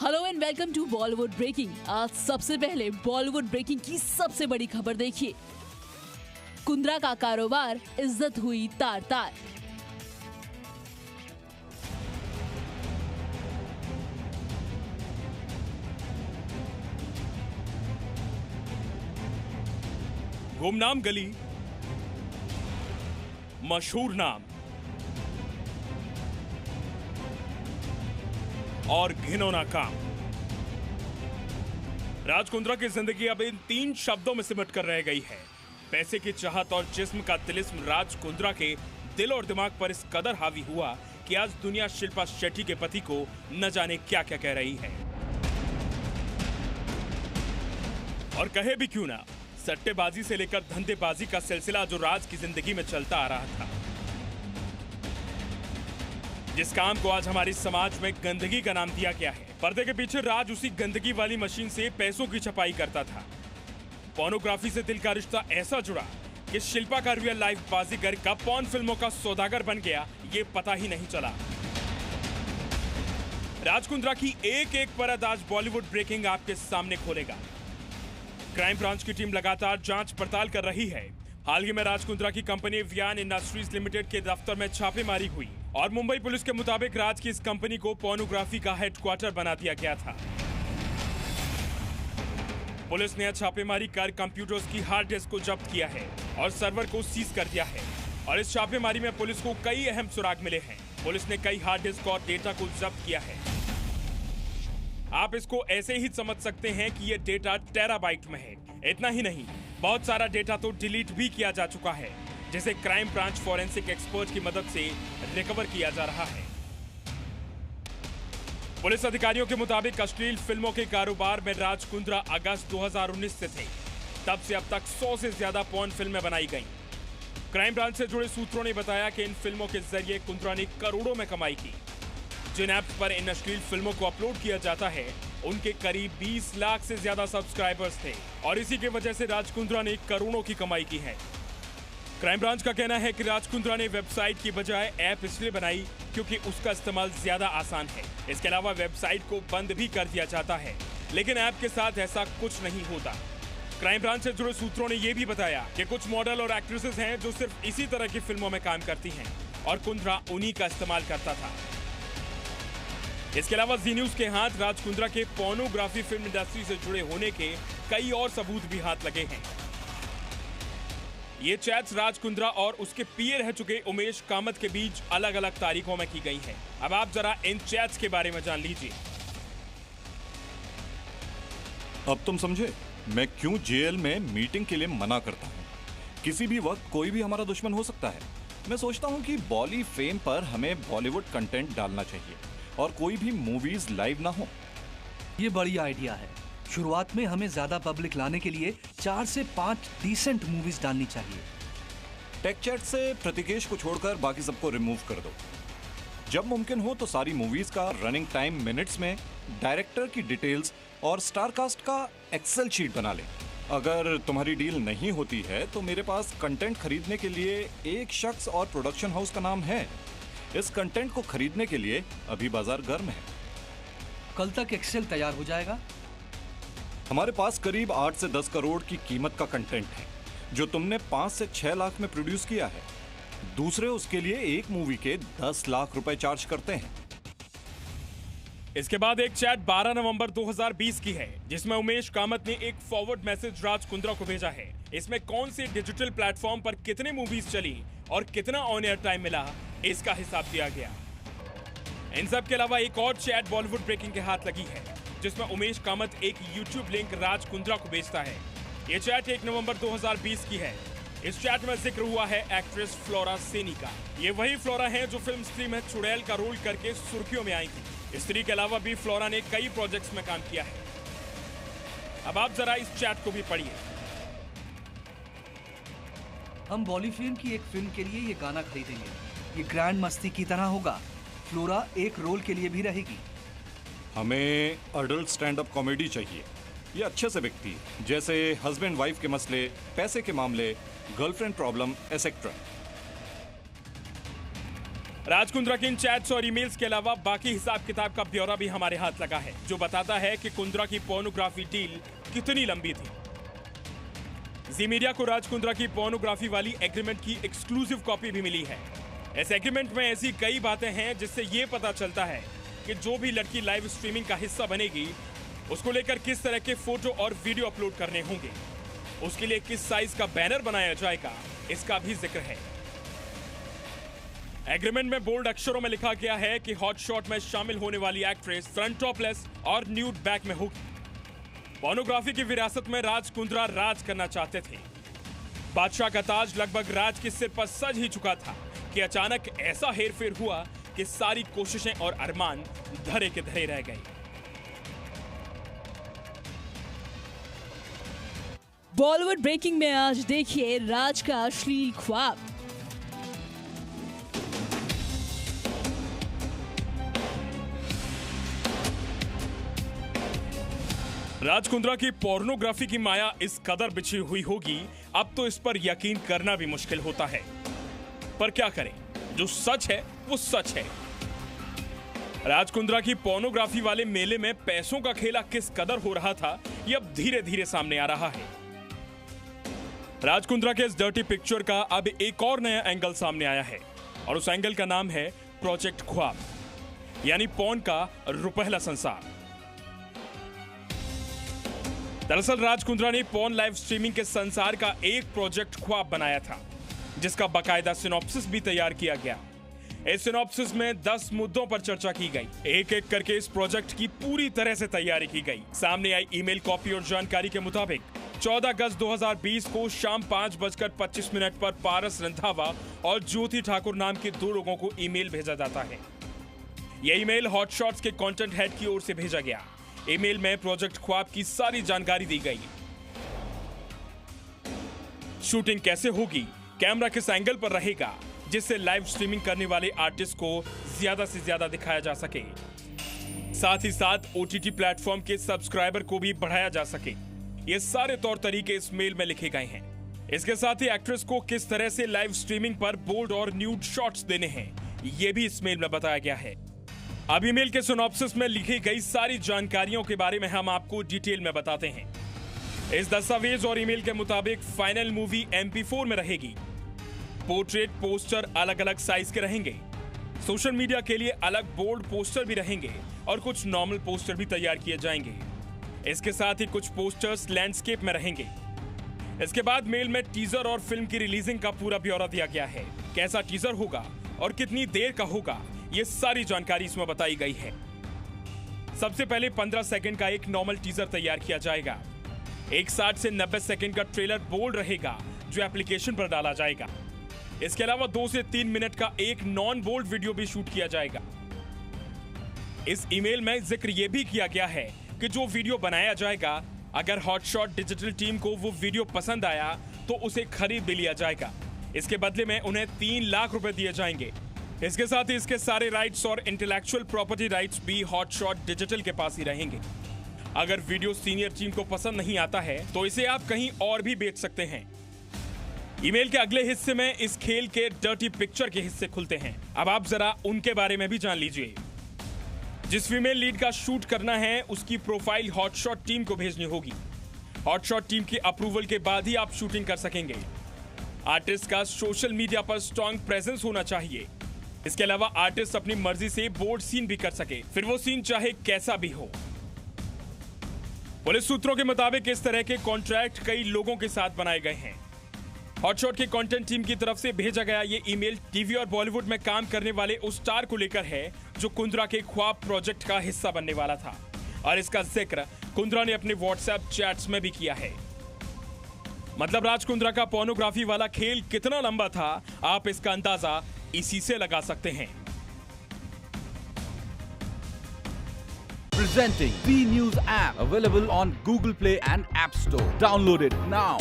Hello and welcome to Bollywood breaking. आज सबसे पहले बॉलीवुड ब्रेकिंग की सबसे बड़ी खबर देखिए। कुंद्रा का कारोबार, इज्जत हुई तार तार। गुमनाम गली, मशहूर नाम और घिनौना काम। राज कुंद्रा की जिंदगी अब इन 3 शब्दों में सिमट कर रह गई है। पैसे की चाहत और जिस्म का तिलिस्म राज कुंद्रा के दिल और दिमाग पर इस कदर हावी हुआ कि आज दुनिया शिल्पा शेट्टी के पति को न जाने क्या क्या कह रही है। और कहे भी क्यों ना, सट्टेबाजी से लेकर धंधेबाजी का सिलसिला जो राज की जिंदगी में चलता आ रहा था, जिस काम को आज हमारे समाज में गंदगी का नाम दिया गया है, पर्दे के पीछे राज उसी गंदगी वाली मशीन से पैसों की छपाई करता था। पोर्नोग्राफी से दिल का रिश्ता ऐसा जुड़ा कि शिल्पा का रियल लाइफ बाजीगर कब पॉर्न फिल्मों का सौदागर बन गया, ये पता ही नहीं चला। राज कुंद्रा की एक एक परत आज बॉलीवुड ब्रेकिंग आपके सामने खोलेगा। क्राइम ब्रांच की टीम लगातार जांच पड़ताल कर रही है। हाल ही में राज कुंद्रा की कंपनी वियान इंडस्ट्रीज लिमिटेड के दफ्तर में छापेमारी हुई और मुंबई पुलिस के मुताबिक राज की इस कंपनी को पोर्नोग्राफी का हेडक्वार्टर बना दिया गया था। पुलिस ने छापेमारी कर कंप्यूटर्स की हार्ड डिस्क को जब्त किया है और सर्वर को सीज कर दिया है। और इस छापेमारी में पुलिस को कई अहम सुराग मिले हैं। पुलिस ने कई हार्ड डिस्क और डेटा को जब्त किया है। आप इसको ऐसे ही समझ सकते हैं कि ये डेटा टेराबाइट में है। इतना ही नहीं, बहुत सारा डेटा तो डिलीट भी किया जा चुका है, जिसे क्राइम ब्रांच फॉरेंसिक एक्सपर्ट की मदद से रिकवर किया जा रहा है। पुलिस अधिकारियों के मुताबिक अश्लील फिल्मों के कारोबार में राज कुंद्रा अगस्त 2019 से थे। तब से अब तक 100 से ज्यादा पॉर्न फिल्में बनाई गईं। क्राइम ब्रांच से जुड़े सूत्रों ने बताया कि इन फिल्मों के जरिए कुंद्रा ने करोड़ों में कमाई की। जिन ऐप पर इन अश्लील फिल्मों को अपलोड किया जाता है, उनके करीब 20 लाख से ज्यादा सब्सक्राइबर्स थे और इसी की वजह से राज कुंद्रा ने करोड़ों की कमाई की है। क्राइम ब्रांच का कहना है कि राज कुंद्रा ने वेबसाइट की बजाय ऐप इसलिए बनाई क्योंकि उसका इस्तेमाल ज्यादा आसान है। इसके अलावा वेबसाइट को बंद भी कर दिया जाता है, लेकिन ऐप के साथ ऐसा कुछ नहीं होता। क्राइम ब्रांच से जुड़े सूत्रों ने यह भी बताया कि कुछ मॉडल और एक्ट्रेसेस हैं जो सिर्फ इसी तरह की फिल्मों में काम करती हैं और कुंद्रा उन्हीं का इस्तेमाल करता था। इसके अलावा जी न्यूज के हाथ राज कुंद्रा के पोर्नोग्राफी फिल्म इंडस्ट्री से जुड़े होने के कई और सबूत भी हाथ लगे हैं। ये चैट्स राज कुंद्रा और उसके पीए रह चुके उमेश कामत के बीच अलग अलग तारीखों में की गई है। अब आप जरा इन चैट्स के बारे में जान लीजिए। अब तुम समझे मैं क्यों जेल में मीटिंग के लिए मना करता हूँ। किसी भी वक्त कोई भी हमारा दुश्मन हो सकता है। मैं सोचता हूँ कि बॉली फेम पर हमें बॉलीवुड कंटेंट डालना चाहिए और कोई भी मूवीज लाइव ना हो। ये बढ़िया आइडिया है। शुरुआत में हमें ज्यादा पब्लिक लाने के लिए 4 से 5 डिसेंट मूवीज डालनी चाहिए। टेक चैट से प्रतिकेश को छोड़कर बाकी सबको रिमूव कर दो। जब मुमकिन हो तो सारी मूवीज का रनिंग टाइम मिनट्स में, डायरेक्टर की डिटेल्स और स्टार कास्ट का एक्सेल शीट बना लें। अगर तुम्हारी डील नहीं होती है तो मेरे पास कंटेंट खरीदने के लिए एक शख्स और प्रोडक्शन हाउस का नाम है। इस कंटेंट को खरीदने के लिए अभी बाजार गर्म है। कल तक एक्सेल तैयार हो जाएगा। हमारे पास करीब 8 से 10 करोड़ की कीमत का कंटेंट है जो तुमने 5 से 6 लाख में प्रोड्यूस किया है। दूसरे उसके लिए एक मूवी के 10 लाख रुपए चार्ज करते हैं। इसके बाद एक चैट 12 नवंबर 2020 की है, जिसमें उमेश कामत ने एक फॉरवर्ड मैसेज राज कुंद्रा को भेजा है। इसमें कौन से डिजिटल प्लेटफॉर्म पर कितने मूवीज चली और कितना ऑन एयर टाइम मिला, इसका हिसाब दिया गया। इन सब के अलावा एक और चैट बॉलीवुड ब्रेकिंग के हाथ लगी है, जिसमें उमेश कामत एक यूट्यूब लिंक राज कुंद्रा को भेजता है। ये चैट 1 नवंबर 2020 की है। इस चैट में जिक्र हुआ है एक्ट्रेस फ्लोरा सेनी का। ये वही फ्लोरा है जो फिल्म स्त्री में चुड़ैल का रोल करके सुर्खियों में आई थी। स्त्री के अलावा भी फ्लोरा ने कई प्रोजेक्ट्स में काम किया है। अब आप जरा इस चैट को भी पढ़िए। हम बॉली फिल्म की एक फिल्म के लिए ये गाना खरीदेंगे। ये ग्रैंड मस्ती की तरह होगा। फ्लोरा एक रोल के लिए भी रहेगी। हमें अडल्ट स्टैंड अप कॉमेडी चाहिए। ये अच्छे से बिकती, जैसे हस्बैंड वाइफ के मसले, पैसे के मामले, girlfriend problem etcetera. Raj Kundra के इन चैट्स और ईमेल्स के अलावा बाकी हिसाब किताब का ब्यौरा भी हमारे हाथ लगा है, जो बताता है कि कुंद्रा की पोर्नोग्राफी डील कितनी लंबी थी। जी मीडिया को राज कुंद्रा की पोर्नोग्राफी वाली एग्रीमेंट की एक्सक्लूसिव कॉपी भी मिली है। इस एग्रीमेंट में ऐसी कई बातें हैं जिससे ये पता चलता है कि जो भी लड़की लाइव स्ट्रीमिंग का हिस्सा बनेगी उसको लेकर किस तरह के फोटो और वीडियो अपलोड करने होंगे, उसके लिए किस साइज का बैनर बनाया जाएगा, इसका भी जिक्र है। एग्रीमेंट में बोल्ड अक्षरों में लिखा गया है कि हॉट शॉट में शामिल होने वाली एक्ट्रेस फ्रंट टॉपलेस और न्यूड बैक में होगी। पोर्नोग्राफी की विरासत में राज कुंद्रा राज करना चाहते थे। बादशाह का ताज लगभग राज के सिर पर सज ही चुका था कि अचानक ऐसा हेरफेर हुआ कि सारी कोशिशें और अरमान धरे के धरे रह गए। बॉलीवुड ब्रेकिंग में आज देखिए राज का अश्लील ख्वाब। राज कुंद्रा की पोर्नोग्राफी की माया इस कदर बिछी हुई होगी, अब तो इस पर यकीन करना भी मुश्किल होता है। पर क्या करें, जो सच है वो सच है। राज कुंद्रा की पोर्नोग्राफी वाले मेले में पैसों का खेला किस कदर हो रहा था, ये अब धीरे धीरे सामने आ रहा है। राज कुंद्रा के इस डर्टी पिक्चर का अब एक और नया एंगल सामने आया है और उस एंगल का नाम है प्रोजेक्ट ख्वाब, यानी पोर्न का रुपहला संसार। दरअसल राज कुंद्रा ने पोर्न लाइव स्ट्रीमिंग के संसार का एक प्रोजेक्ट ख्वाब बनाया था, जिसका बाकायदा सिनॉप्सिस भी तैयार किया गया। इस सिनॉप्सिस में 10 मुद्दों पर चर्चा की गई। एक एक करके इस प्रोजेक्ट की पूरी तरह से तैयारी की गई। सामने आई ईमेल कॉपी और जानकारी के मुताबिक 14 अगस्त 2020 को शाम 5:25 पर पारस रंधावा और ज्योति ठाकुर नाम के 2 लोगों को ईमेल भेजा जाता है। यह ईमेल हॉट शॉट्स के कंटेंट हेड की ओर से भेजा गया। ईमेल में प्रोजेक्ट ख्वाब की सारी जानकारी दी गई। शूटिंग कैसे होगी, कैमरा किस एंगल पर रहेगा जिससे लाइव स्ट्रीमिंग करने वाले आर्टिस्ट को ज्यादा से ज्यादा दिखाया जा सके, साथ ही साथ ओटीटी प्लेटफॉर्म के सब्सक्राइबर को भी बढ़ाया जा सके, ये सारे तौर तरीके इस मेल में लिखे गए हैं। इसके साथ ही एक्ट्रेस को किस तरह से लाइव स्ट्रीमिंग पर बोल्ड और न्यूड शॉट्स देने हैं, ये भी इस मेल में बताया गया है। अब ईमेल के सिनॉप्सिस में लिखी गई सारी जानकारियों के बारे में हम आपको डिटेल में बताते हैं। इस दस्तावेज और ईमेल के मुताबिक फाइनल मूवी MP4 में रहेगी। पोर्ट्रेट पोस्टर अलग अलग साइज के रहेंगे। सोशल मीडिया के लिए अलग बोल्ड पोस्टर भी रहेंगे और कुछ नॉर्मल पोस्टर भी तैयार किए जाएंगे। इसके साथ ही कुछ पोस्टर्स लैंडस्केप में रहेंगे। इसके बाद मेल में टीजर और फिल्म की रिलीजिंग का पूरा ब्यौरा दिया गया है। कैसा टीजर होगा और कितनी देर का होगा, ये सारी जानकारी इसमें बताई गई है। सबसे पहले 15 सेकंड का एक नॉर्मल टीजर तैयार किया जाएगा। एक 60 से 90 सेकंड का ट्रेलर बोल्ड रहेगा जो एप्लीकेशन पर डाला जाएगा। इसके अलावा 2 से 3 मिनट का एक नॉन बोल्ड वीडियो भी शूट किया जाएगा। इस ईमेल में जिक्र यह भी किया गया है कि जो वीडियो बनाया जाएगा, अगर हॉटशॉट डिजिटल टीम को वो वीडियो पसंद आया तो उसे खरीद भी लिया जाएगा। इसके बदले में उन्हें 3 लाख रुपए दिए जाएंगे। इसके साथ ही इसके सारे राइट्स और इंटेलेक्चुअल प्रॉपर्टी राइट्स भी हॉटशॉट डिजिटल के पास ही रहेंगे। अगर वीडियो सीनियर टीम को पसंद नहीं आता है तो इसे आप कहीं और भी बेच सकते हैं। ईमेल के अगले हिस्से में इस खेल के डर्टी पिक्चर के हिस्से खुलते हैं। अब आप जरा उनके बारे में भी जान लीजिए। जिस फीमेल लीड का शूट करना है उसकी प्रोफाइल हॉटशॉट टीम को भेजनी होगी। हॉटशॉट टीम के अप्रूवल के बाद ही आप शूटिंग कर सकेंगे। आर्टिस्ट का सोशल मीडिया पर स्ट्रॉन्ग प्रेजेंस होना चाहिए। इसके अलावा आर्टिस्ट अपनी मर्जी से बोल्ड सीन भी कर सके, फिर वो सीन चाहे कैसा भी हो। पुलिस सूत्रों के मुताबिक इस तरह के कॉन्ट्रैक्ट कई लोगों के साथ बनाए गए हैं। हॉटशॉट की कंटेंट टीम की तरफ से भेजा गया ये ईमेल टीवी और बॉलीवुड में काम करने वाले उस स्टार को लेकर है जो कुंद्रा के ख्वाब प्रोजेक्ट का हिस्सा बनने वाला था, और इसका जिक्र कुंद्रा ने अपने व्हाट्सएप चैट्स में भी किया है। मतलब राज कुंद्रा का पोर्नोग्राफी वाला खेल कितना लंबा था, आप इसका अंदाजा इसी से लगा सकते हैं। Presenting B News app available on Google Play and App Store. Download it now.